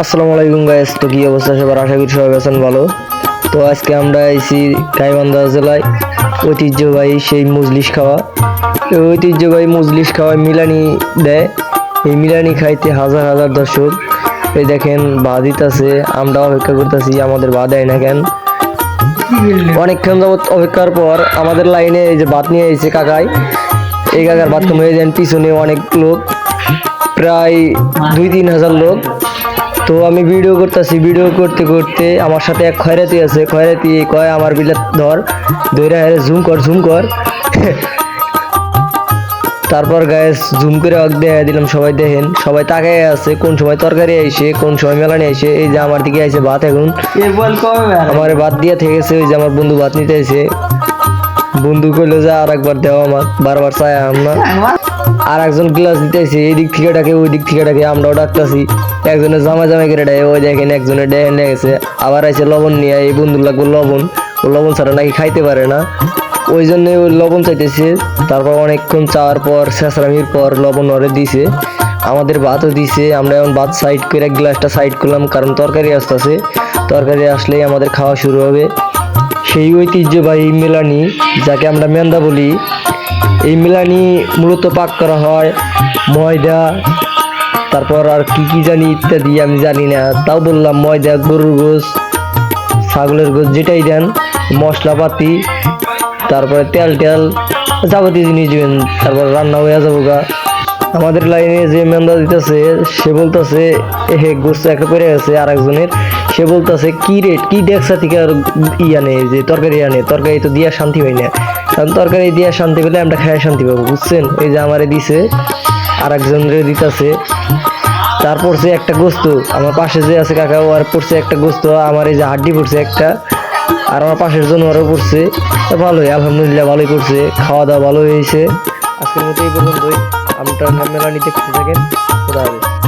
আসসালামু আলাইকুম গাইস। তো কি অবস্থা সবার, আশা করি সবাই আছেন ভালো। তো আজকে আমরা আইছি গাইবান্ধা জেলায় ঐতিহ্যবাহী সেই মজলিস খাওয়া। এই ঐতিহ্যবাহী মজলিস খাওয়ায় মিলানি দেয়। এই মিলানি খাইতে হাজার হাজার দর্শক এই দেখেন ভাত দিতেছে, আমরা অপেক্ষা করতেছি, আমাদের ভাত দেয় না কেন। অনেকক্ষণ যাবত অপেক্ষার পর আমাদের লাইনে এই যে ভাত নিয়ে এসেছে কাকাই। এই কাকার ভাত কমে যান, পিছনে অনেক লোক, প্রায় 2-3 হাজার লোক। তো আমি ভিডিও করতেছি, ভিডিও করতে করতে আমার সাথে এক খয়রাতি আছে, খয়রাতি কয় আমার বিলে ধরে জুম কর তারপর গায়ে জুম করে দেখা দিলাম, সবাই দেখেন, সবাই তাকায় আছে কোন সময় তরকারি আইসে, কোন সময় মেলানি আইসে। এই যে আমার দিকে আইসে ভাত, এখন আমার ভাত দিয়া থেকেছে। ওই যে আমার বন্ধু ভাত নিতে আইসে, বন্ধু কইলো যে আর একবার দেওয়া, আমার বারবার চাই আমরা। আর একজন গ্লাস দিতেছি, এই দিক থেকে ডাকে, ওই দিক থেকে ডাকে, আমরাও ডাকতেছি। একজনের জামাই করে ডাকে, ওই দেখেন একজনের ডেহেন গেছে। আবার আছে লবণ নিয়ে, এই বন্ধু লাগবে লবণ, ও লবণ ছাড়া নাকি খাইতে পারে না, ওই জন্য ওই লবণ চাইতেছে। তারপর অনেকক্ষণ চাওয়ার পর, শেষরামির পর লবণ ওরে দিছে, আমাদের ভাতও দিছে। আমরা এখন ভাত সাইড করে গ্লাসটা সাইড করলাম, কারণ তরকারি আসতেছে, তরকারি আসলেই আমাদের খাওয়া শুরু হবে। সেই ঐতিহ্যবাহী মেলানি, যাকে আমরা মেন্দা বলি, এই মিলানি মূলত পাক করা হয় ময়দা, তারপর আর কি জানি ইত্যাদি, আমি জানি না, তাও বললাম ময়দা, গরুর গোশ, ছাগলের গোশ, যেটাই দেন, মশলাপাতি, তারপরে তেল যাবতীয় জিনিস দিবেন, তারপর রান্না হয়ে যাবো গা। আমাদের লাইনে যে মেন্দা দিতেছে সে বলতেছে হে গোস্ত একটা পড়ে গেছে আর একজনের, সে বলতেছে কি রেট, কি দেখছা থেকে আর আনে, যে তরকারি আনে, তরকারি তো দিয়া শান্তি হয় না, কারণ তরকারি দিয়া শান্তি পেলে আমরা খাই শান্তি পাবো, বুঝছেন। এই যে আমারে দিছে, আর একজনের দিতেছে। তারপর সে একটা গোস্ত, আমার পাশে যে আছে কাকা, ও আর পড়ছে একটা গোস্ত, আমার এই যে হাড্ডি পড়ছে একটা, আর আমার পাশের জন্য আরও পড়ছে। ভালোই, আলহামদুলিল্লাহ ভালোই করছে, খাওয়া দাওয়া ভালো হয়েছে। আজকের মতো এই পর্যন্তই। আপনারা মেলানি দেখতে থাকেন। খোদা হাফেজ।